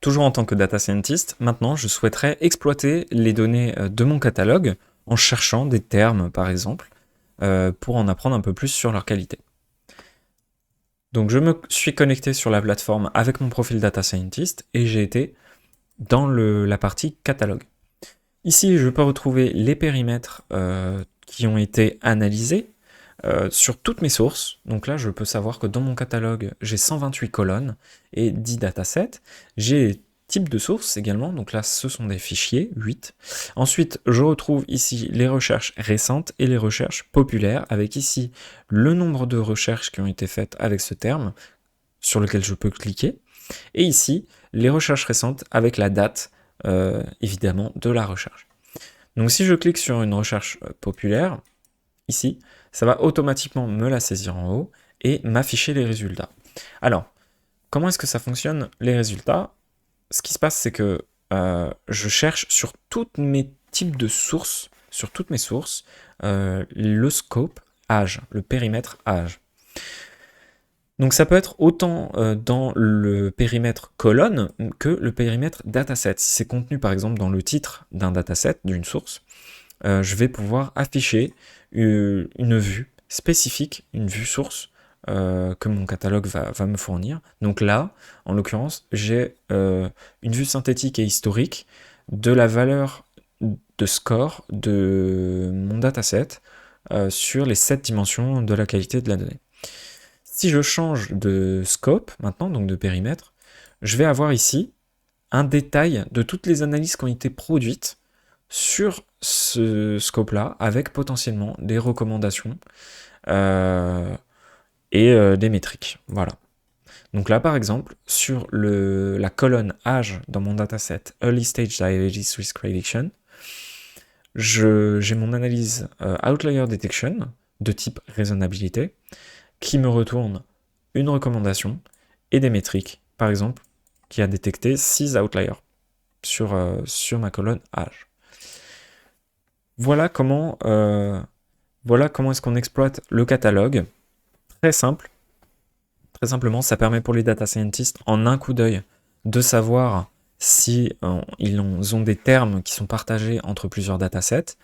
toujours en tant que data scientist, maintenant je souhaiterais exploiter les données de mon catalogue en cherchant des termes par exemple, pour en apprendre un peu plus sur leur qualité. Donc je me suis connecté sur la plateforme avec mon profil data scientist et j'ai été dans la partie catalogue. Ici, je peux retrouver les périmètres qui ont été analysés sur toutes mes sources. Donc là, je peux savoir que dans mon catalogue, j'ai 128 colonnes et 10 datasets. J'ai type de source également, donc là, ce sont des fichiers, 8. Ensuite, je retrouve ici les recherches récentes et les recherches populaires, avec ici le nombre de recherches qui ont été faites avec ce terme, sur lequel je peux cliquer. Et ici, les recherches récentes avec la date, évidemment, de la recherche. Donc si je clique sur une recherche populaire, ici, ça va automatiquement me la saisir en haut et m'afficher les résultats. Alors, comment est-ce que ça fonctionne, les résultats? Ce qui se passe, c'est que je cherche sur tous mes types de sources, sur toutes mes sources, le scope âge, le périmètre âge. Donc ça peut être autant dans le périmètre colonne que le périmètre dataset. Si c'est contenu par exemple dans le titre d'un dataset, d'une source, je vais pouvoir afficher une vue spécifique, une vue source que mon catalogue va me fournir. Donc là, en l'occurrence, j'ai une vue synthétique et historique de la valeur de score de mon dataset sur les 7 dimensions de la qualité de la donnée. Si je change de scope maintenant, donc de périmètre, je vais avoir ici un détail de toutes les analyses qui ont été produites sur ce scope-là, avec potentiellement des recommandations et des métriques. Voilà. Donc là, par exemple, sur la colonne âge dans mon dataset Early Stage Diabetes Risk Prediction, j'ai mon analyse Outlier Detection de type raisonnabilité qui me retourne une recommandation et des métriques, par exemple, qui a détecté 6 outliers sur ma colonne âge. Voilà comment est-ce qu'on exploite le catalogue. Très simple. Très simplement, ça permet pour les data scientists, en un coup d'œil, de savoir si ils ont des termes qui sont partagés entre plusieurs datasets,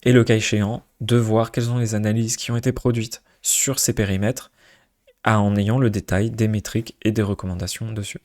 et le cas échéant, de voir quelles sont les analyses qui ont été produites sur ces périmètres, en ayant le détail des métriques et des recommandations dessus.